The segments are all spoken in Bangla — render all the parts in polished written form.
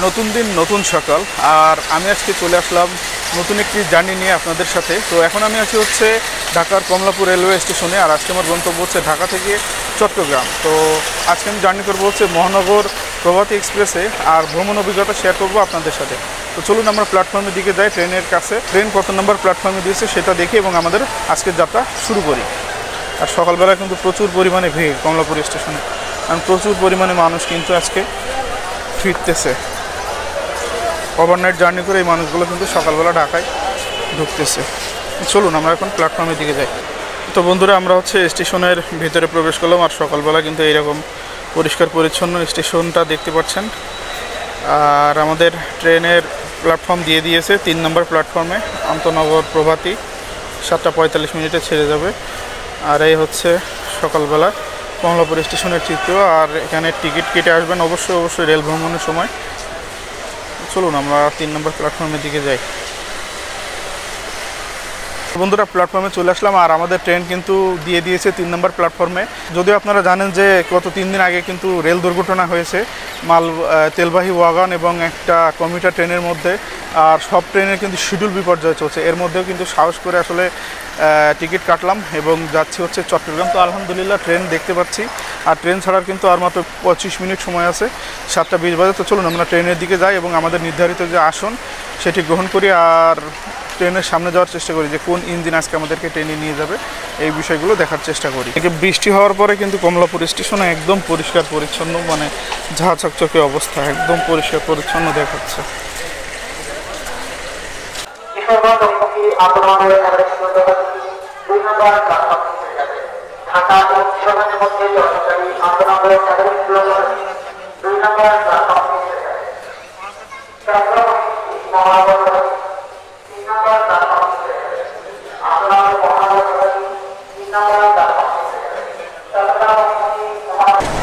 নতুন দিন নতুন সকাল। আর আমি আজকে চলে আসলাম নতুন একটি জার্নি নিয়ে আপনাদের সাথে। তো এখন আমি আছি হচ্ছে ঢাকার কমলাপুর রেলওয়ে স্টেশনে। আর আজকে আমার গন্তব্য হচ্ছে ঢাকা থেকে চট্টগ্রাম। তো আজকে আমি জার্নি করবো হচ্ছে মহানগর প্রভাতী এক্সপ্রেসে, আর ভ্রমণ অভিজ্ঞতা শেয়ার করবো আপনাদের সাথে। তো চলুন আমরা প্ল্যাটফর্মের দিকে যাই, ট্রেনের কাছে। ট্রেন কত নম্বর প্ল্যাটফর্মে দিয়েছে সেটা দেখি এবং আমাদের আজকের যাত্রা শুরু করি। আর সকালবেলা কিন্তু প্রচুর পরিমাণে ভিড় কমলাপুর স্টেশনে, কারণ প্রচুর পরিমাণে মানুষ কিন্তু আজকে ফিরতেছে। ওভারনাইট জার্নি করে এই মানুষগুলো কিন্তু সকালবেলা ঢাকায় ঢুকতেছে। চলুন আমরা এখন প্ল্যাটফর্মের দিকে যাই। তো বন্ধুরা, আমরা হচ্ছে স্টেশনের ভিতরে প্রবেশ করলাম। আর সকালবেলা কিন্তু এইরকম পরিষ্কার পরিচ্ছন্ন স্টেশনটা দেখতে পাচ্ছেন। আর আমাদের ট্রেনের প্ল্যাটফর্ম দিয়ে দিয়েছে 3 নম্বর প্ল্যাটফর্মে, আন্তনগর প্রভাতী 7:45 ছেড়ে যাবে। আর এই হচ্ছে সকালবেলা কমলাপুর স্টেশনের চিত্র। আর এখানে টিকিট কেটে আসবেন অবশ্যই রেল ভ্রমণের সময়। চলুন আমরা 3 নম্বর প্ল্যাটফর্মের দিকে যাই। বন্ধুরা, প্ল্যাটফর্মে চলে আসলাম। আর আমাদের ট্রেন কিন্তু দিয়ে দিয়েছে 3 নম্বর প্ল্যাটফর্মে। যদিও আপনারা জানেন যে গত 3 দিন আগে কিন্তু রেল দুর্ঘটনা হয়েছে তেলবাহী ওয়াগন এবং একটা কমিউটার ট্রেনের মধ্যে। আর সব ট্রেনের কিন্তু শিডিউল বিপর্যয় চলছে। এর মধ্যেও কিন্তু সাহস করে আসলে টিকিট কাটলাম এবং যাচ্ছি হচ্ছে চট্টগ্রাম। তো আলহামদুলিল্লাহ ট্রেন দেখতে পাচ্ছি। আর ট্রেন ছাড়ার কিন্তু আর মাত্র 25 মিনিট সময় আছে, 7:20 বাজে। তো চলুন আমরা ট্রেনের দিকে যাই এবং আমাদের নির্ধারিত যে আসন সেটি গ্রহণ করি। আর ট্রেনের সামনে যাওয়ার চেষ্টা করি যে কোন ইঞ্জিন আজকে আমাদেরকে ট্রেনে নিয়ে যাবে, এই বিষয়গুলো দেখার চেষ্টা করি। বৃষ্টি হওয়ার পরে কিন্তু কমলাপুর স্টেশনে একদম পরিষ্কার পরিচ্ছন্ন, মানে ঝাঁ চকচকে অবস্থা, একদম পরিষ্কার পরিচ্ছন্ন দেখাচ্ছে।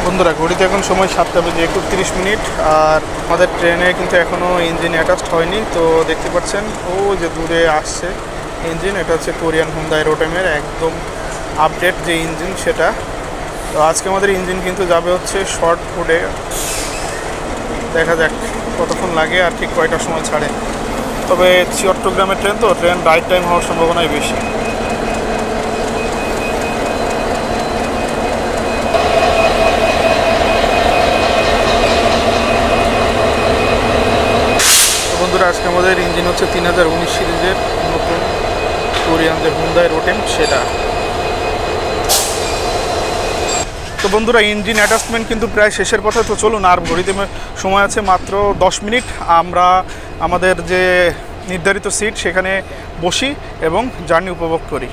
বন্ধুরা, ঘড়িতে এখন সময় 7:31। আর আমাদের ট্রেনে কিন্তু এখনও ইঞ্জিন অ্যাটাচড হয়নি। তো দেখতে পাচ্ছেন ও যে দূরে আসছে ইঞ্জিন, এটা হচ্ছে কোরিয়ান হুন্ডাই রোটেমের একদম আপডেট যে ইঞ্জিন সেটা। তো আজকে আমাদের ইঞ্জিন কিন্তু যাবে হচ্ছে শর্ট ফুডে। দেখা যাক কতক্ষণ লাগে আর ঠিক কয়টার সময় ছাড়ে। তবে চট্টগ্রামের ট্রেন, তো ট্রেন রাইট টাইম হওয়ার সম্ভাবনাই বেশি। বন্ধুরা, আজকে আমাদের ইঞ্জিন হচ্ছে 3019 সিরিজের নতুন কোরিয়ান যে হুন্ডাই রোটেম সেটা। তো বন্ধুরা, ইঞ্জিন অ্যাটাচমেন্ট কিন্তু প্রায় শেষের পথে। তো চলুন, আর ঘড়িতে সময় আছে মাত্র 10 মিনিট। আমরা আমাদের যে নির্ধারিত সিট সেখানে বসি এবং জার্নি উপভোগ করি।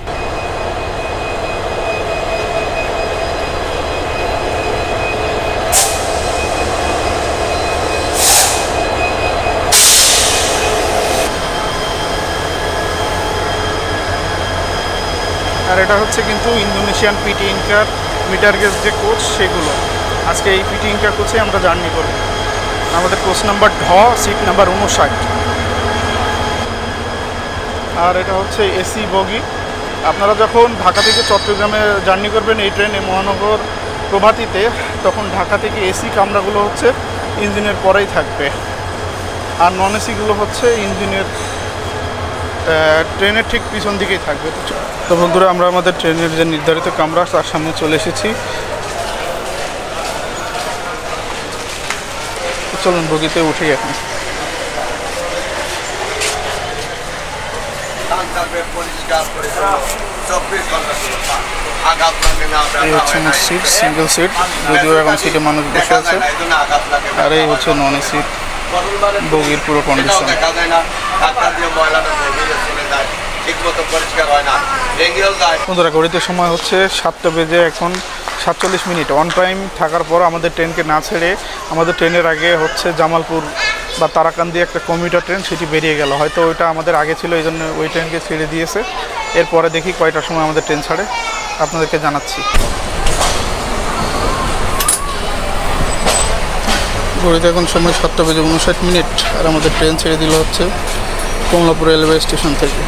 আর এটা হচ্ছে কিন্তু Indonesian PT Inka meter gauge যে কোচ সেগুলো। আজকে এই পিটি ইনকার কোচে আমরা জার্নি করব। আমাদের কোচ নাম্বার সিট নাম্বার 59। আর এটা হচ্ছে এসি বগি। আপনারা যখন ঢাকা থেকে চট্টগ্রামে জার্নি করবেন এই ট্রেনে মহানগর প্রভাতীতে, তখন ঢাকা থেকে এসি কামরাগুলো হচ্ছে ইঞ্জিনের পরেই থাকবে, আর নন এসিগুলো হচ্ছে ইঞ্জিনের ট্রেনের ঠিক পিছন দিকেই থাকবে। তো বন্ধুরা, আমরা আমাদের ট্রেনের যে নির্ধারিত কামরা তার সামনে চলে এসেছি। চলুন বগিতে উঠি এখন। এই হচ্ছে আমার সিট, সিঙ্গেল সিট, যদিও এখন সিটে মানুষ বসে আছে। আর এই হচ্ছে নন এসি বগির পুরো কন্ডিশন। বন্ধুরা, ঘড়িতে সময় হচ্ছে 7:47। অন টাইম থাকার পর আমাদের ট্রেনকে না ছেড়ে আমাদের ট্রেনের আগে হচ্ছে জামালপুর বা তারাকান্দি একটা কমিউটার ট্রেন সেটি বেরিয়ে গেল। হয়তো ওইটা আমাদের আগে ছিল, এই জন্য ওই ট্রেনকে ছেড়ে দিয়েছে। এরপরে দেখি কয়টার সময় আমাদের ট্রেন ছাড়ে, আপনাদেরকে জানাচ্ছি। ঘড়িতে এখন সময় 7:59। আর আমাদের ট্রেন ছেড়ে দিল হচ্ছে কমলাপুর রেলওয়ে স্টেশন থেকে।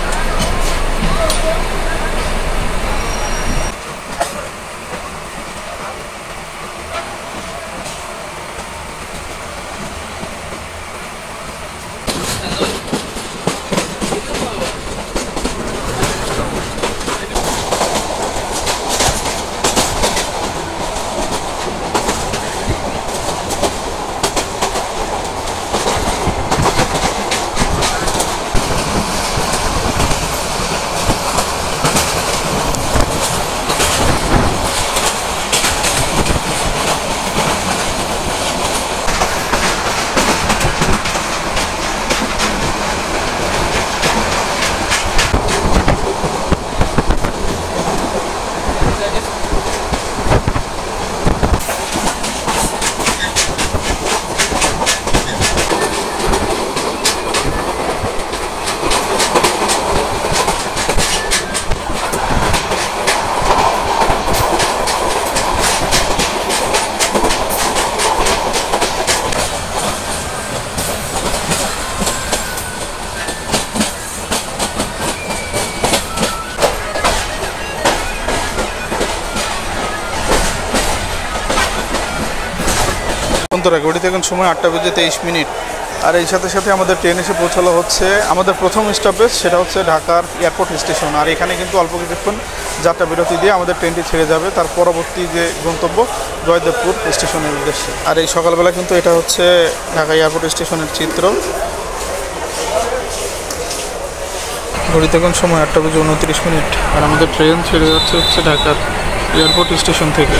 বন্ধুরা ঘড়িতে এখন সময় 8:23। আর এই সাথে সাথে আমাদের ট্রেন এসে পৌঁছালো হচ্ছে আমাদের প্রথম স্টপেজ, সেটা হচ্ছে ঢাকার এয়ারপোর্ট স্টেশন। আর এখানে কিন্তু অল্প কিছুক্ষণ যাত্রা বিরতি দিয়ে আমাদের ট্রেনটি ছেড়ে যাবে তার পরবর্তী যে গন্তব্য জয়দেবপুর স্টেশনের উদ্দেশ্যে। আর এই সকালবেলা কিন্তু এটা হচ্ছে ঢাকা এয়ারপোর্ট স্টেশনের চিত্র। ঘড়িতে এখন সময় 8:29। আর আমাদের ট্রেন ছেড়ে যাচ্ছে হচ্ছে ঢাকার এয়ারপোর্ট স্টেশন থেকে।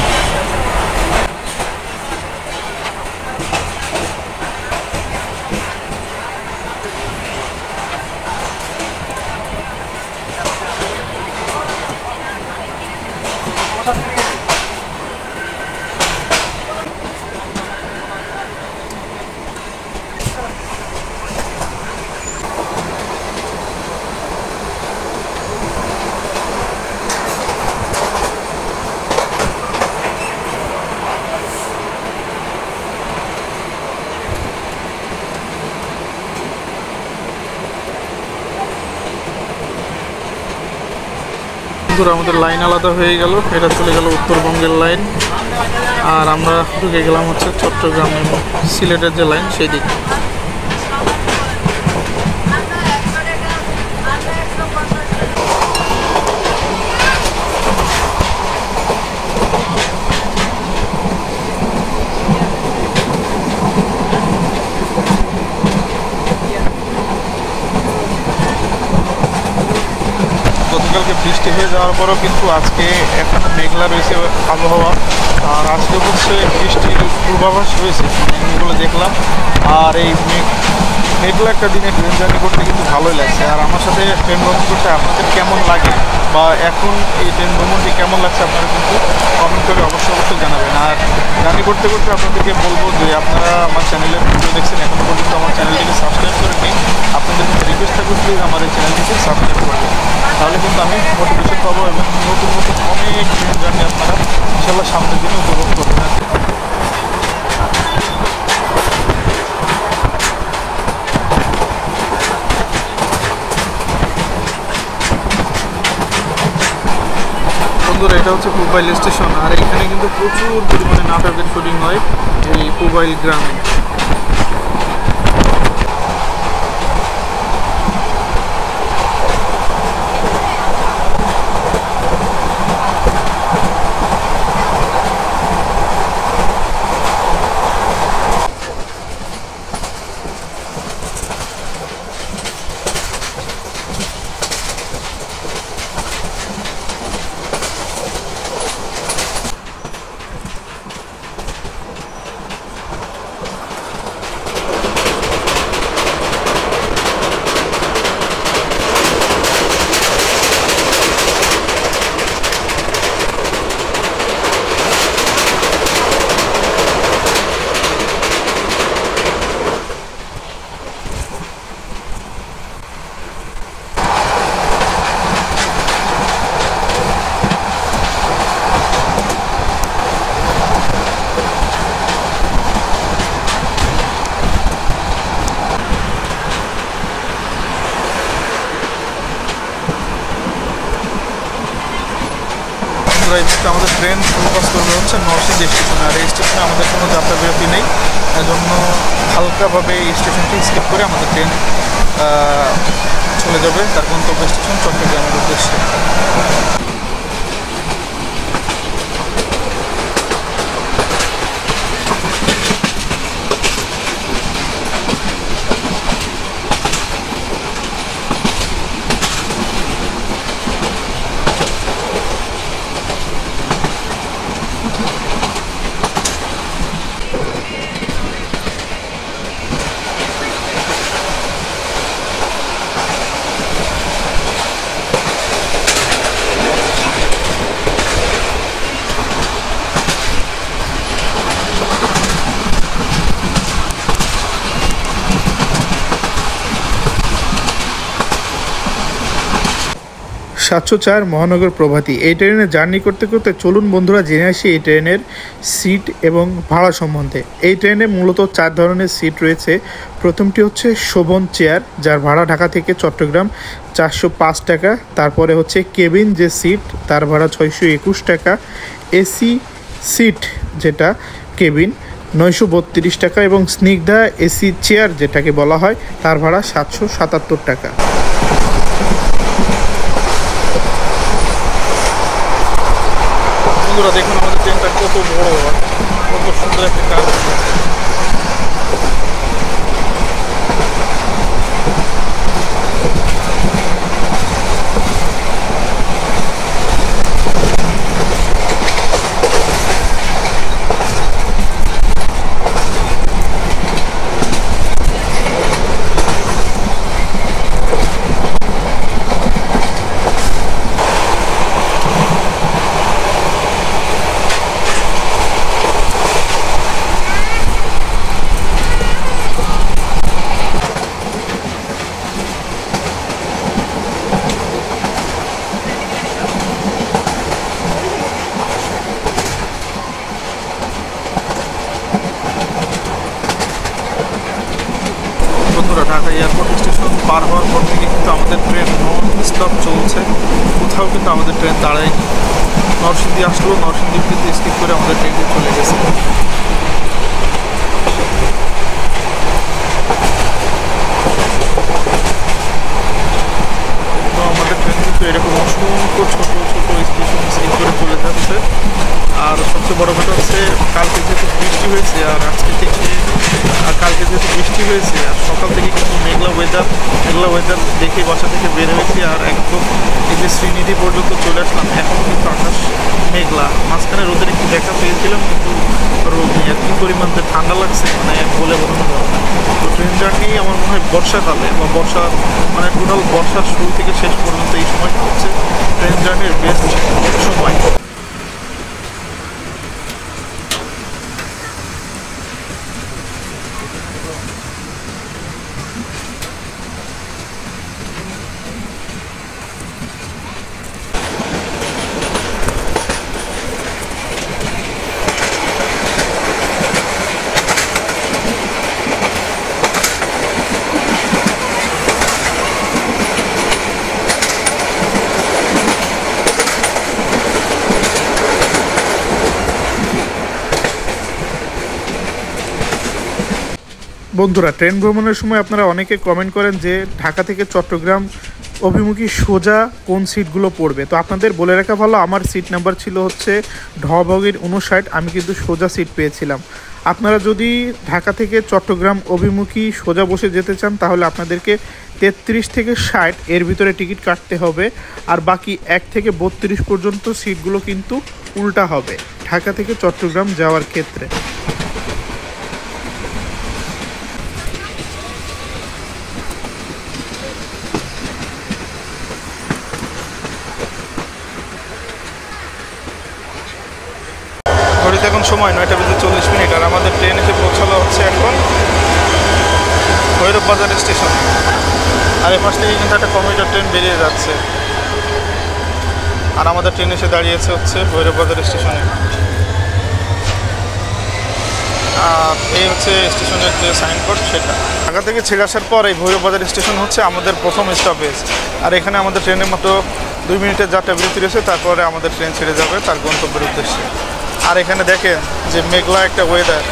আমাদের লাইন আলাদা হয়ে গেল, এটা চলে গেল উত্তরবঙ্গের লাইন। আর আমরা ঢুকে গেলাম হচ্ছে চট্টগ্রাম এবং সিলেটের যে লাইন সেই দিকে। গতকালকে বৃষ্টি হয়ে যাওয়ার পরও কিন্তু আজকে এখন মেঘলা রয়েছে আবহাওয়া। আর আজকে হচ্ছে বৃষ্টির পূর্বাভাস রয়েছে, এগুলো দেখলাম। আর এই মেঘলা একটা দিনে ট্রেন জার্নি করতে কিন্তু ভালোই লাগছে। আর আমার সাথে ট্রেন ভ্রমণ করতে আপনাদের কেমন লাগে বা এখন এই ট্রেন ভ্রমণটি কেমন লাগছে আপনারা কিন্তু কমেন্ট করে অবশ্যই জানাবেন। আর জার্নি করতে করতে আপনাদেরকে বলবো যে আপনারা আমার চ্যানেলের ভিডিও দেখছেন, এখনও পর্যন্ত আমার চ্যানেলটিকে সাবস্ক্রাইব করে নিন। আপনাদের কিন্তু রিকোয়েস্ট থাকবে প্লিজ আমার এই চ্যানেলটিকে সাবস্ক্রাইব করবেন, তাহলে কিন্তু আমি মোটিভেশন পাবো এবং নতুন নতুন অনেক ট্রেন জার্নি আপনারা ইনশাল্লাহ সামনের দিনে উপভোগ করবেন। বন্ধুরা এটা হচ্ছে পুবাইল স্টেশন। আর এখানে কিন্তু প্রচুর পরিমাণে নাটকের শুটিং হয় এই পুবাইল গ্রামে। আমাদের ট্রেন ফোকাস করবে হচ্ছে নরসিংদী স্টেশনে। আর এই স্টেশনে আমাদের কোনো যাত্রা বিরতি নেই, এজন্য হালকাভাবে এই স্টেশনটি স্কিপ করে আমাদের ট্রেন চলে যাবে তার গন্তব্য স্টেশন চট্টগ্রামের উদ্দেশ্যে। সাতশো 4 মহানগর প্রভাতী। এই ট্রেনে জার্নি করতে করতে চলুন বন্ধুরা জেনে আসি এই ট্রেনের সিট এবং ভাড়া সম্বন্ধে। এই ট্রেনে মূলত 4 ধরনের সিট রয়েছে। প্রথমটি হচ্ছে শোভন চেয়ার, যার ভাড়া ঢাকা থেকে চট্টগ্রাম 405 টাকা। তারপরে হচ্ছে কেবিন যে সিট, তার ভাড়া 621 টাকা। এসি সিট যেটা কেবিন, 932 টাকা এবং স্নিগ্ধা এসি চেয়ার যেটাকে বলা হয় তার ভাড়া 777 টাকা। বন্ধুরা দেখুন আমাদের ট্রেনটা কত বড়, কত সুন্দর একটা কাজ। বন্ধুরা ঢাকা এয়ারপোর্ট স্টেশন পার হওয়ার পর থেকে কিন্তু আমাদের ট্রেন নন স্টপ চলছে, কোথাও কিন্তু আমাদের ট্রেন দাঁড়ায়নি। নরসিংদী আসলেও নরসিংদী কিন্তু স্কিপ করে আমাদের ট্রেনটি চলে গেছে। তো আমাদের ট্রেন কিন্তু এরকম অসংখ্য ছোট ছোট স্টেশন স্কিপ করে চলে যাচ্ছে। আর সবচেয়ে বড় কথা হচ্ছে কালকে যেহেতু বৃষ্টি হয়েছে আর সকাল থেকে কিন্তু মেঘলা ওয়েদার দেখে বাসা থেকে বের হয়েছি আর একদম এই যে শ্রীনিধি পর্যন্ত চলে আসলাম। এখনও কিন্তু আকাশ মেঘলা, মাঝখানে রোদের একটু দেখা পেয়েছিলাম কিন্তু রোদ নেই। আর কি পরিমাণ ঠান্ডা লাগছে মানে বলে বোঝানো যাবে না। তো ট্রেন জার্নি আমার মনে হয় বর্ষাকালে বা টোটাল বর্ষার শুরু থেকে শেষ পর্যন্ত এই সময়টা হচ্ছে ট্রেন জার্নির বেস্ট সময়। বন্ধুরা ট্রেন ভ্রমণের সময় আপনারা অনেকে কমেন্ট করেন যে ঢাকা থেকে চট্টগ্রাম অভিমুখী সোজা কোন সিটগুলো পড়বে। তো আপনাদের বলে রাখা ভালো, আমার সিট নাম্বার ছিল হচ্ছে ঢবগের 59, আমি কিন্তু সোজা সিট পেয়েছিলাম। আপনারা যদি ঢাকা থেকে চট্টগ্রাম অভিমুখী সোজা বসে যেতে চান তাহলে আপনাদেরকে 33 থেকে 60 এর ভিতরে টিকিট কাটতে হবে, আর বাকি 1 থেকে 32 পর্যন্ত সিটগুলো কিন্তু উল্টা হবে ঢাকা থেকে চট্টগ্রাম যাওয়ার ক্ষেত্রে। এখন সময় 9:40 আর আমাদের ট্রেন এসে পৌঁছালো হচ্ছে এখন ভৈরব বাজার স্টেশন। আর এপাশ থেকে কিন্তু একটা কমিউটার ট্রেন বেরিয়ে যাচ্ছে আর আমাদের ট্রেন এসে দাঁড়িয়েছে হচ্ছে ভৈরব বাজার স্টেশনে। আর এই হচ্ছে স্টেশনের যে সাইনবোর্ড সেটা। ঢাকা থেকে ছেড়ে আসার পর এই ভৈরব বাজার স্টেশন হচ্ছে আমাদের প্রথম স্টপেজ। আর এখানে আমাদের ট্রেনের মতো 2 মিনিটের যাত্রা বিরতি রয়েছে, তারপরে আমাদের ট্রেন ছেড়ে যাবে তার গন্তব্যের উদ্দেশ্যে। আর এখানে দেখেন যে মেঘলা একটা ওয়েদার,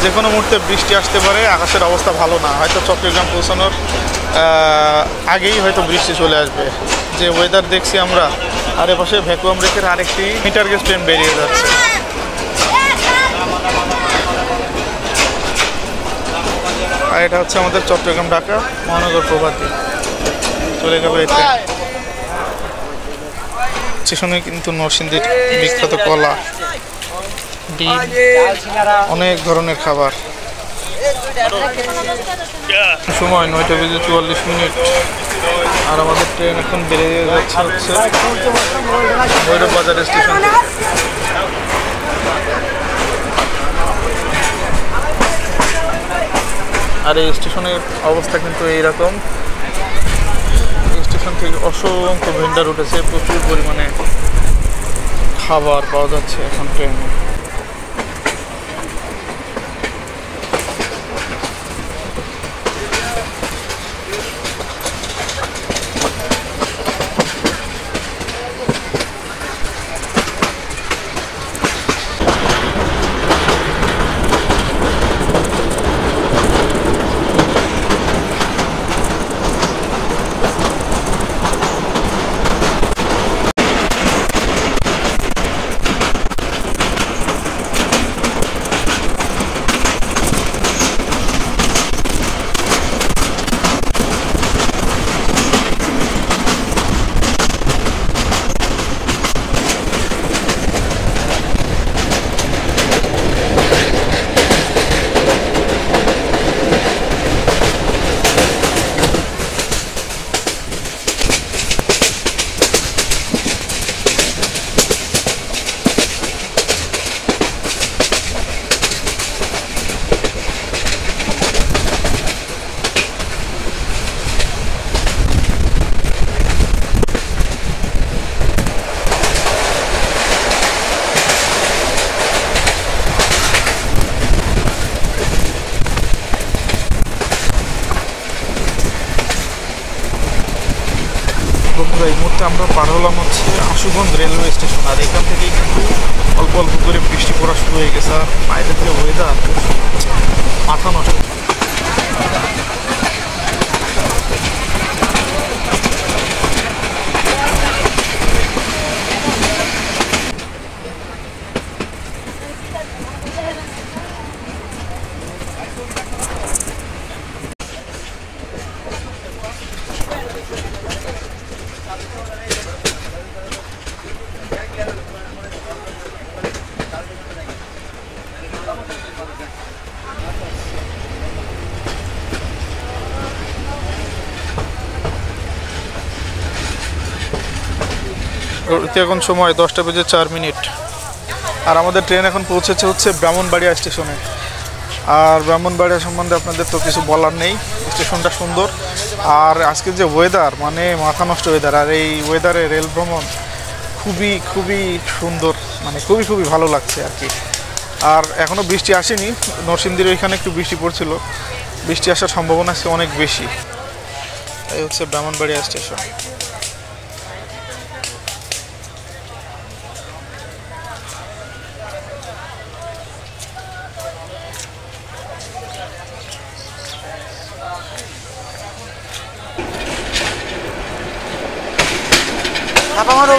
যে কোনো মুহূর্তে বৃষ্টি আসতে পারে, আকাশের অবস্থা ভালো না, হয়তো চট্টগ্রাম পৌঁছানোর আগেই হয়তো বৃষ্টি চলে আসবে যে ওয়েদার দেখছি আমরা। আর এপাশে ভ্যাকুয়াম রেখের আরেকটি মিটার গেজ ট্রেন বেরিয়ে যাচ্ছে। আর এটা হচ্ছে আমাদের চট্টগ্রাম ঢাকা মহানগর প্রভাতী চলে গেল এই ট্রেন। স্টেশনে কিন্তু নরসিংদীর বিখ্যাত কলা, ডিম, অনেক ধরনের খাবার। সময় 9:44 আর আমাদের ট্রেন এখন বেরিয়ে যাচ্ছে হচ্ছে ভৈরব বাজার স্টেশন। আর এই স্টেশনের অবস্থা কিন্তু এইরকম। স্টেশন থেকে অসংখ্য ভেন্ডার উঠেছে, প্রচুর পরিমাণে খাবার পাওয়া যাচ্ছে এখন ট্রেনে। মুহূর্তে আমরা পার হলাম হচ্ছে আশুগঞ্জ রেলওয়ে স্টেশন। আর এখান থেকেই কিন্তু অল্প অল্প করে বৃষ্টি পড়া শুরু হয়ে গেছে। আর বাইরের যে ওয়েদার মাথা নষ্ট। এখন সময় 10:04। আর আমাদের ট্রেন এখন পৌঁছেছে হচ্ছে ব্রাহ্মণবাড়িয়া স্টেশনে। আর ব্রাহ্মণবাড়িয়া সম্বন্ধে আপনাদের তো কিছু বলার নেই, স্টেশনটা সুন্দর। আর আজকে যে ওয়েদার, মানে মাথা নষ্ট ওয়েদার। আর এই ওয়েদারে রেল ভ্রমণ খুবই খুবই সুন্দর, মানে খুবই খুবই ভালো লাগছে আর কি। আর এখনও বৃষ্টি আসেনি, নরসিংদীর ওইখানে একটু বৃষ্টি পড়ছিল, বৃষ্টি আসার সম্ভাবনা আছে অনেক বেশি। এই হচ্ছে ব্রাহ্মণবাড়িয়া স্টেশন। আমারও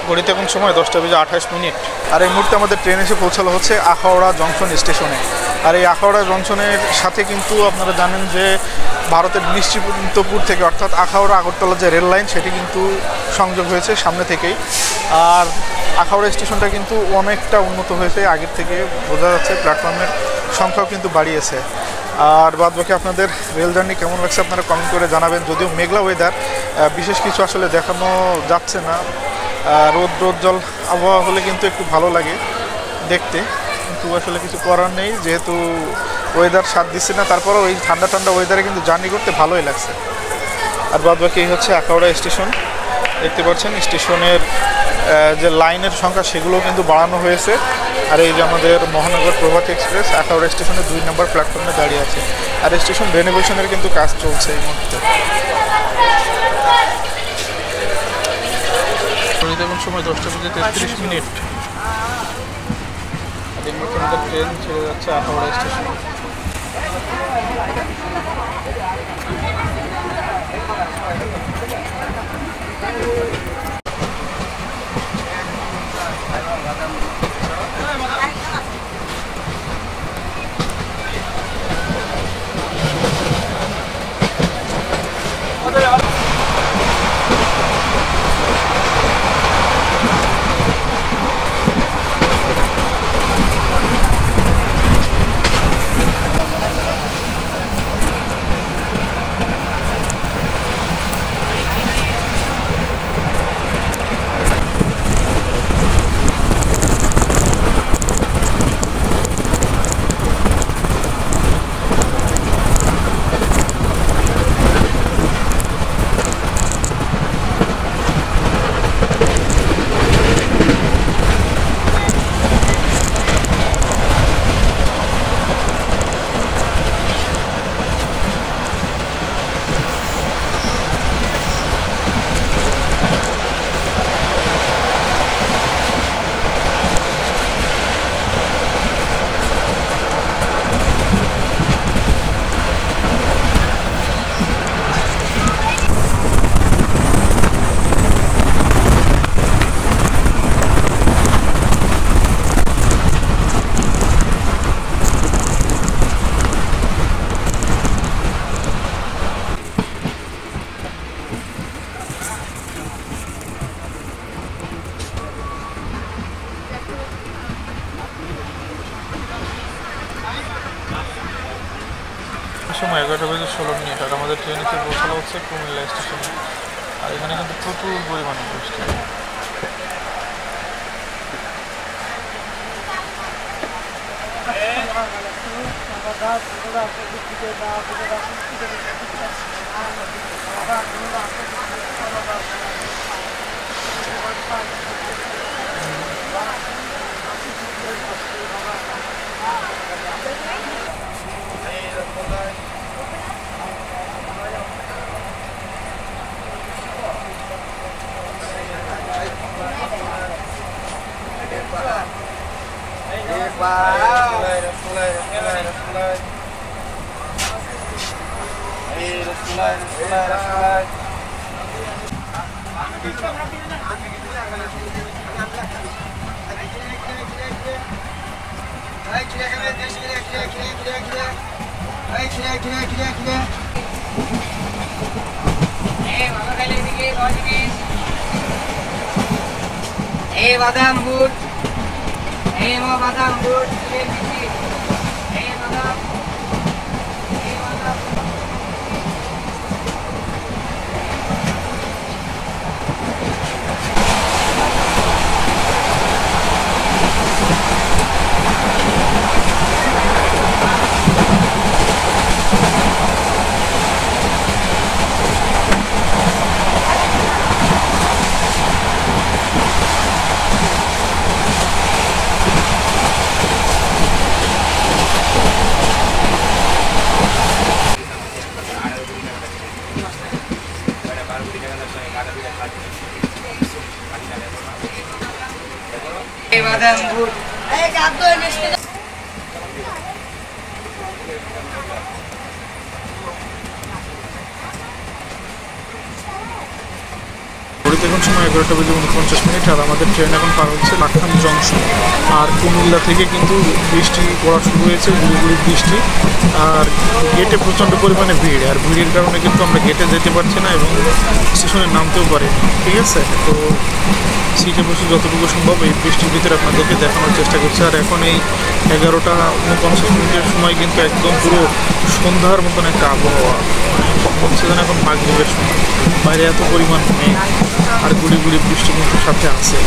ঘড়িতে এখন সময় 10:28। আর এই মুহূর্তে আমাদের ট্রেন এসে পৌঁছালো হচ্ছে আখাউড়া জংশন স্টেশনে। আর এই আখাউড়া জংশনের সাথে কিন্তু আপনারা জানেন যে ভারতের নিশ্চিন্তপুর থেকে, অর্থাৎ আখাউড়া আগরতলা যে রেল লাইন, সেটি কিন্তু সংযোগ হয়েছে সামনে থেকেই। আর আখাউড়া স্টেশনটা কিন্তু অনেকটা উন্নত হয়েছে আগের থেকে, বোঝা যাচ্ছে। প্ল্যাটফর্মের সংখ্যাও কিন্তু বাড়িয়েছে। আর বাদ বাকি আপনাদের রেল জার্নি কেমন লাগছে আপনারা কমেন্ট করে জানাবেন। যদিও মেঘলা ওয়েদার, বিশেষ কিছু আসলে দেখানো যাচ্ছে না। রোদ আবহাওয়া হলে কিন্তু একটু ভালো লাগে দেখতে, কিন্তু আসলে কিছু করার নেই, যেহেতু ওয়েদার সাথ দিচ্ছে না। তারপরেও এই ঠান্ডা ঠান্ডা ওয়েদারে কিন্তু জার্নি করতে ভালোই লাগছে। আর বাদ বাকি এই হচ্ছে আখাউড়া স্টেশন, দেখতে পাচ্ছেন। স্টেশনের যে লাইনের সংখ্যা সেগুলোও কিন্তু বাড়ানো হয়েছে। আর এই যে আমাদের মহানগর প্রভাতী এক্সপ্রেস আখাউড়া স্টেশনে 2 নম্বর প্ল্যাটফর্মে দাঁড়িয়ে আছে। আর স্টেশন রেনোভেশনের কিন্তু কাজ চলছে এই মুহূর্তে। এখন সময় 10:33। আর এই মুহূর্তে আমাদের ট্রেন ছেড়ে যাচ্ছে আখাউড়া স্টেশনে। সময় 11:16 আর আমাদের ট্রেন এসে পৌঁছানো হচ্ছে কুমিল্লা স্টেশনে। আর এখানে কিন্তু প্রচুর পরিমাণে বৃষ্টি। বাদাম বুট বাদাম বুট বাদাম বুট ঘড়িতে এখন সময় 11:49 আর আমাদের ট্রেন এখন পার হচ্ছে লাকখান জংশন। আর কুমিল্লা থেকে কিন্তু বৃষ্টি পড়া শুরু হয়েছে, গুড়ি বৃষ্টি। আর গেটে প্রচণ্ড পরিমাণে ভিড়, আর ভিড়ের কারণে কিন্তু আমরা গেটে যেতে পারছি না এবং স্টেশনে নামতেও পারি। ঠিক আছে, তো সিটে বসে যতটুকু সম্ভব এই বৃষ্টির ভিতরে আপনাদেরকে দেখানোর চেষ্টা করছি। আর এখন এই 11:49 সময় কিন্তু একদম পুরো সন্ধ্যার মতন একটা আবহাওয়া, হচ্ছে যেন এখন মাগরিবের সময়। বাইরে এত পরিমাণ মেঘ আর গুড়ি বৃষ্টি কিন্তু সাথে আছে।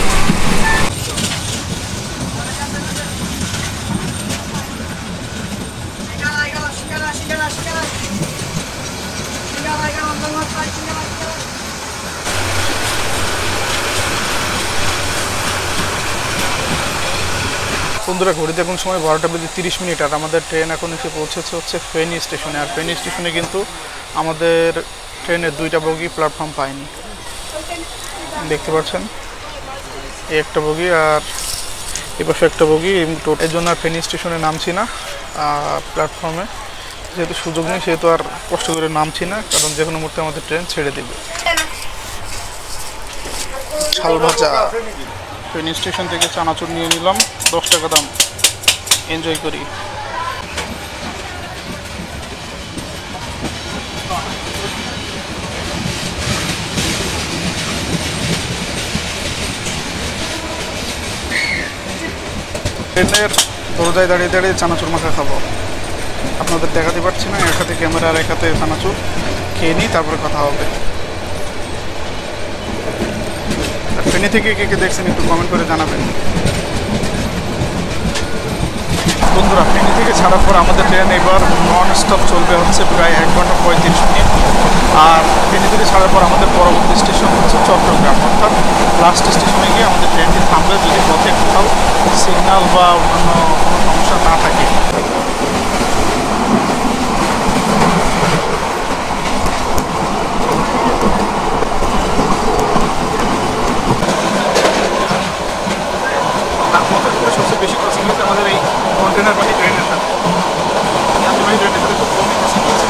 বন্ধুরা, ঘড়িতে এখন সময় 12:30 আর আমাদের ট্রেন এখন এসে পৌঁছেছে হচ্ছে ফেনী স্টেশনে। আর ফেনী স্টেশনে কিন্তু আমাদের ট্রেনের 2টা বগি প্ল্যাটফর্ম পায়নি, দেখতে পাচ্ছেন। এই একটা বগি আর এই পাশে একটা বগি, এর জন্য আর ফেনী স্টেশনে নামছি না প্ল্যাটফর্মে। যেহেতু সুযোগ নেই সেহেতু আর কষ্ট করে নামছি না, কারণ যে কোনো মুহূর্তে আমাদের ট্রেন ছেড়ে দেবে। ঝাল ভাজা ফেনী স্টেশন থেকে চানাচুর নিয়ে নিলাম, 10 টাকা দাম, এনজয় করি। ট্রেনের দরজায় দাঁড়িয়ে চানাচুর মাখা খাবো। আপনাদের দেখাতে পারছি না, এক হাতে ক্যামেরা আর এক হাতে চানাচুর খেয়ে নিই, তারপরে কথা হবে। ফেনী থেকে কে দেখছেন একটু কমেন্ট করে জানাবেন। বন্ধুরা, ফেনী থেকে ছাড়ার পর আমাদের ট্রেন এবার নন স্টপ চলবে হচ্ছে প্রায় 1:35। আর ফেনী থেকে ছাড়ার পর আমাদের পরবর্তী স্টেশন হচ্ছে চট্টগ্রাম, অর্থাৎ লাস্ট স্টেশনে গিয়ে আমাদের ট্রেনটি থামবে, যদি পথে কোথাও সিগন্যাল বা অন্যান্য কোনো সমস্যা না থাকে। সবচেয়ে বেশি ক্রসিং হচ্ছে আমাদের এই কন্টেনার বাহী ট্রেনের সাথে, যাত্রীবাহী ট্রেনের সাথে খুব কমই ক্রসিং হচ্ছে।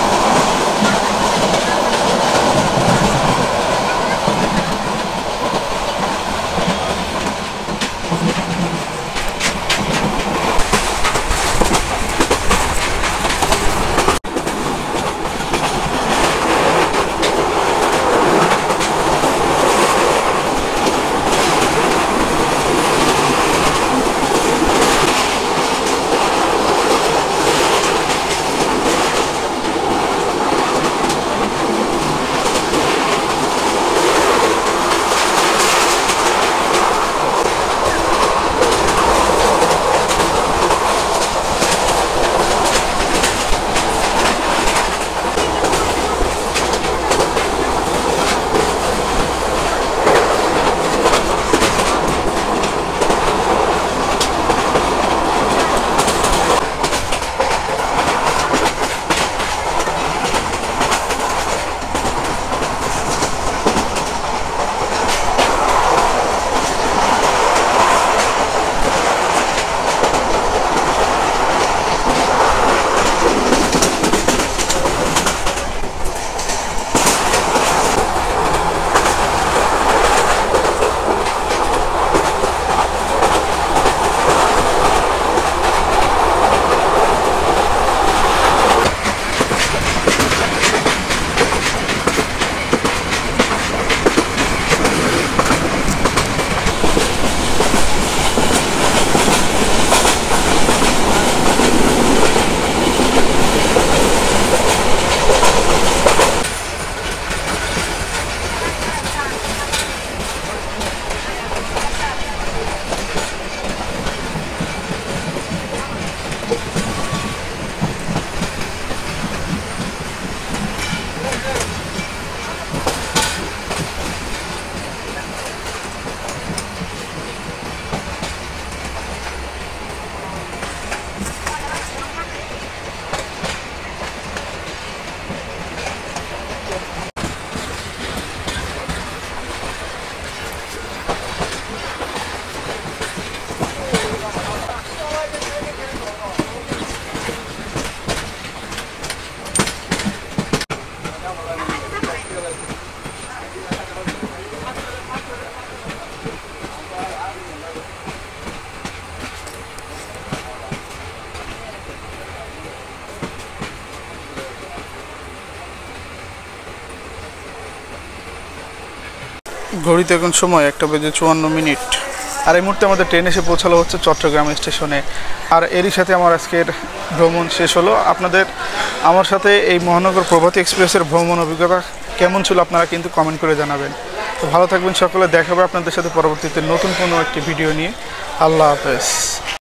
ঘড়িতে এখন সময় 1:54। আর এই মুহূর্তে আমাদের ট্রেন এসে পৌঁছালো হচ্ছে চট্টগ্রাম স্টেশনে। আর এরই সাথে আমার আজকের ভ্রমণ শেষ হলো। আপনাদের আমার সাথে এই মহানগর প্রভাতী এক্সপ্রেসের ভ্রমণ অভিজ্ঞতা কেমন ছিল আপনারা কিন্তু কমেন্ট করে জানাবেন। তো ভালো থাকবেন সকলে, দেখাবে আপনাদের সাথে পরবর্তীতে নতুন কোনো একটি ভিডিও নিয়ে। আল্লাহ হাফেজ।